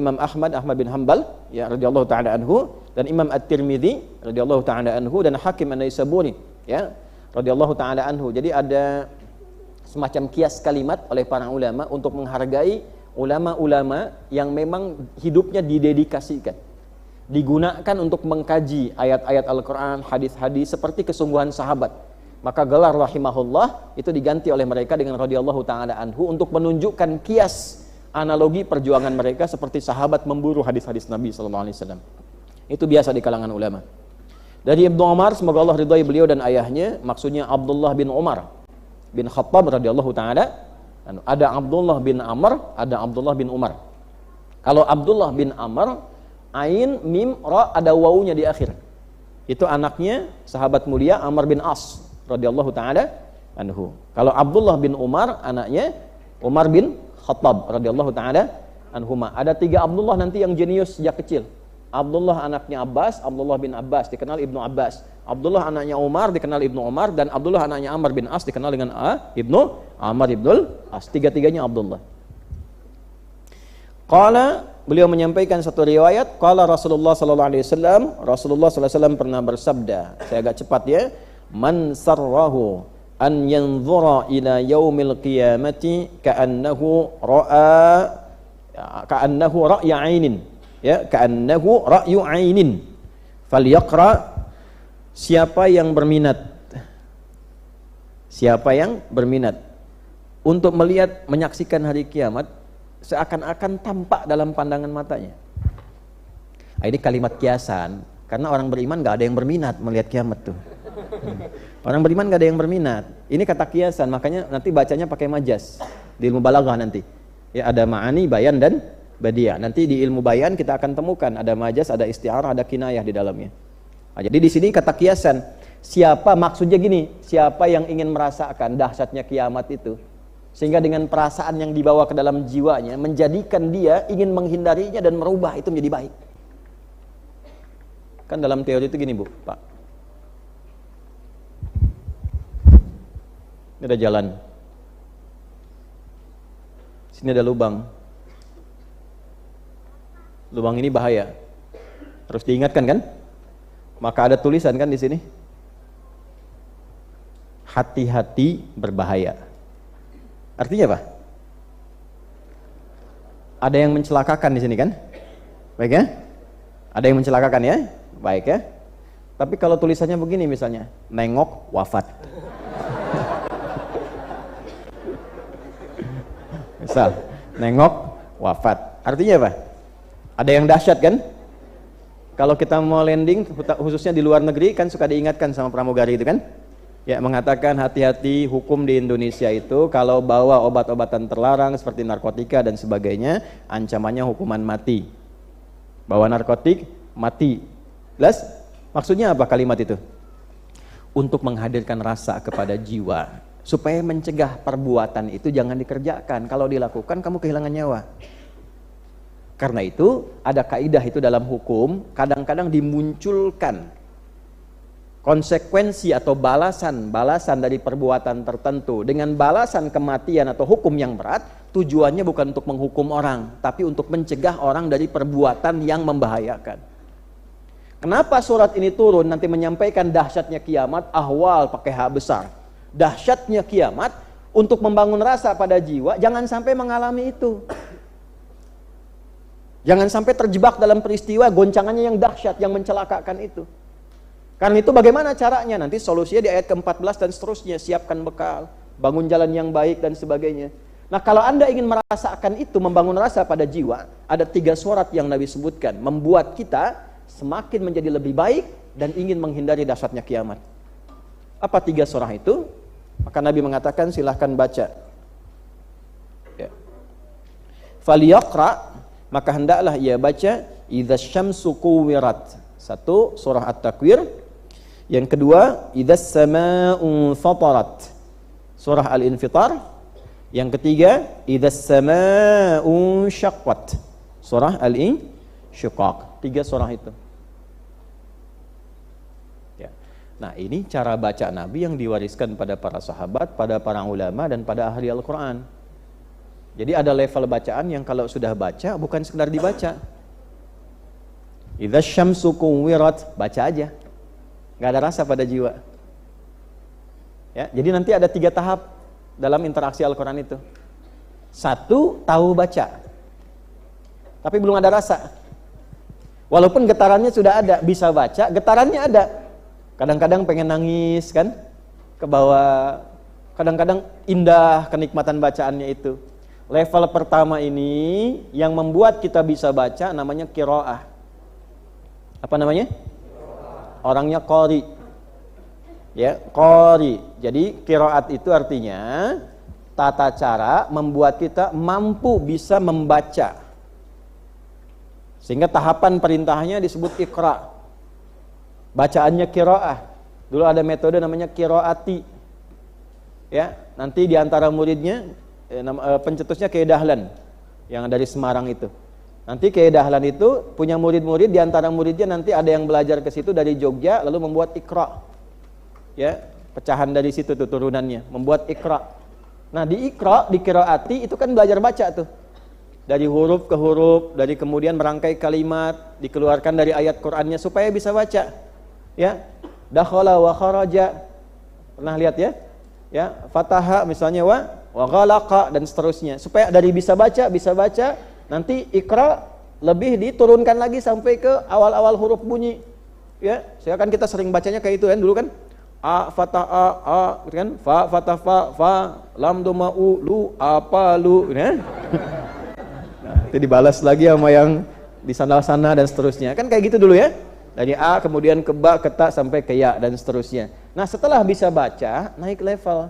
Imam Ahmad bin Hanbal ya radhiyallahu taala anhu, dan Imam At-Tirmidzi radhiyallahu taala anhu, dan Hakim An-Naisaburi ya radhiyallahu taala anhu. Jadi ada semacam kias kalimat oleh para ulama untuk menghargai ulama-ulama yang memang hidupnya didedikasikan, digunakan untuk mengkaji ayat-ayat Al-Quran, hadis-hadis seperti kesungguhan sahabat. Maka gelar rahimahullah itu diganti oleh mereka dengan radhiyallahu taala anhu untuk menunjukkan kias analogi perjuangan mereka seperti sahabat memburu hadis-hadis Nabi sallallahu alaihi wasallam. Itu biasa di kalangan ulama. Dari Ibnu Umar, semoga Allah ridhai beliau dan ayahnya, maksudnya Abdullah bin Umar bin Khattab radhiyallahu taala. Ada Abdullah bin Amr, ada Abdullah bin Umar. Kalau Abdullah bin Amr, ain mim ra ada wawunya di akhir. Itu anaknya sahabat mulia Amr bin As radhiyallahu taala anhu. Kalau Abdullah bin Umar, anaknya Umar bin Khattab radhiyallahu taala anhuma. Ada 3 Abdullah nanti yang jenius sejak kecil. Abdullah anaknya Abbas, Abdullah bin Abbas dikenal Ibnu Abbas. Abdullah anaknya Umar dikenal Ibnu Umar, dan Abdullah anaknya Amr bin As dikenal dengan Ibnu Amr ibnul As. Tiga-tiganya Abdullah. Qala, beliau menyampaikan satu riwayat, qala Rasulullah sallallahu alaihi wasallam, Rasulullah sallallahu alaihi wasallam pernah bersabda. Saya agak cepat ya. Man sarrahu an yanzura ila yaumil qiyamati ka'annahu ra'ya 'ainin, ya, ka'annahu ra'yu 'ainin falyaqra. Siapa yang berminat untuk melihat, menyaksikan hari kiamat seakan-akan tampak dalam pandangan matanya. Ini kalimat kiasan, karena orang beriman gak ada yang berminat melihat kiamat tuh. Orang beriman gak ada yang berminat. Ini kata kiasan, makanya nanti bacanya pakai majas di ilmu balaghah nanti. Ya, ada ma'ani, bayan, dan badiah. Nanti di ilmu bayan kita akan temukan ada majas, ada isti'arah, ada kinayah di dalamnya. Nah, jadi di sini kata kiasan, siapa, maksudnya gini, siapa yang ingin merasakan dahsyatnya kiamat itu, sehingga dengan perasaan yang dibawa ke dalam jiwanya menjadikan dia ingin menghindarinya dan merubah itu menjadi baik. Kan dalam teori itu gini, Bu, Pak. Ini ada jalan. Sini ada lubang. Lubang ini bahaya. Harus diingatkan kan? Maka ada tulisan kan di sini. Hati-hati berbahaya. Artinya apa? Ada yang mencelakakan di sini kan? Baik ya? Ada yang mencelakakan ya? Baik ya? Tapi kalau tulisannya begini misalnya, nengok wafat. Misal, nengok wafat. Artinya apa? Ada yang dahsyat kan? Kalau kita mau landing, khususnya di luar negeri, kan suka diingatkan sama pramugari itu kan? Ya, mengatakan hati-hati hukum di Indonesia itu kalau bawa obat-obatan terlarang seperti narkotika dan sebagainya, ancamannya hukuman mati. Bawa narkotik, mati. Jelas? Maksudnya apa kalimat itu? Untuk menghadirkan rasa kepada jiwa, supaya mencegah perbuatan itu jangan dikerjakan. Kalau dilakukan kamu kehilangan nyawa. Karena itu ada kaidah itu dalam hukum, kadang-kadang dimunculkan konsekuensi atau balasan dari perbuatan tertentu dengan balasan kematian atau hukum yang berat. Tujuannya bukan untuk menghukum orang, tapi untuk mencegah orang dari perbuatan yang membahayakan. Kenapa surat ini turun nanti menyampaikan dahsyatnya kiamat, ahwal pakai H besar. Dahsyatnya kiamat untuk membangun rasa pada jiwa, jangan sampai mengalami itu. Jangan sampai terjebak dalam peristiwa goncangannya yang dahsyat, yang mencelakakan itu. Karena itu bagaimana caranya? Nanti solusinya di ayat ke-14 dan seterusnya. Siapkan bekal, bangun jalan yang baik dan sebagainya. Nah, kalau Anda ingin merasakan itu, membangun rasa pada jiwa, ada 3 surat yang Nabi sebutkan, membuat kita semakin menjadi lebih baik dan ingin menghindari dahsyatnya kiamat. Apa 3 surah itu? Maka Nabi mengatakan silahkan baca. Ya. Falyaqra, maka hendaklah ia baca idza syamsu kuwirat. 1 surah At-Takwir. Yang kedua idzas samaa'u fatarat. Surah Al-Infitar. Yang ketiga idzas samaa'u syaqqat. Surah Al-Insyiqaq. 3 surah itu. Nah, ini cara baca Nabi yang diwariskan pada para sahabat, pada para ulama, dan pada ahli Al-Quran. Jadi ada level bacaan yang kalau sudah baca bukan sekedar dibaca. Idza syamsu kuwirat, baca aja. Enggak ada rasa pada jiwa. Ya, jadi nanti ada 3 tahap dalam interaksi Al-Qur'an itu. 1, tahu baca. Tapi belum ada rasa. Walaupun getarannya sudah ada, bisa baca, getarannya ada. Kadang-kadang pengen nangis kan? Ke bawah. Kadang-kadang indah kenikmatan bacaannya itu. Level pertama ini yang membuat kita bisa baca namanya qiraah. Apa namanya? Orangnya qari. Ya, qari. Jadi qiraat itu artinya tata cara membuat kita mampu bisa membaca. Sehingga tahapan perintahnya disebut iqra. Bacaannya qiraah. Dulu ada metode namanya qiraati. Ya, nanti di antara muridnya pencetusnya Kiai Dahlan yang dari Semarang itu. Nanti Kiai Dahlan itu punya murid-murid, di antara muridnya nanti ada yang belajar ke situ dari Jogja lalu membuat iqra. Ya, pecahan dari situ tuh turunannya, membuat iqra. Nah, di iqra, di qiraati itu kan belajar baca tuh. Dari huruf ke huruf, dari kemudian merangkai kalimat, dikeluarkan dari ayat Qur'annya supaya bisa baca. Ya. Dakhala wa kharaja. Pernah lihat ya? Ya, fataha misalnya wa ghalaqa dan seterusnya. Supaya dari bisa baca, nanti iqra lebih diturunkan lagi sampai ke awal-awal huruf bunyi. Ya, saya kan kita sering bacanya kayak itu kan dulu kan. A fatah a gitu kan, fa fatah fa lam doma u lu apa lu ya. Nah, itu dibalas lagi sama yang di sana dan seterusnya. Kan kayak gitu dulu ya. Dari A kemudian ke ba, ke ta sampai ke ya dan seterusnya. Nah, setelah bisa baca, naik level.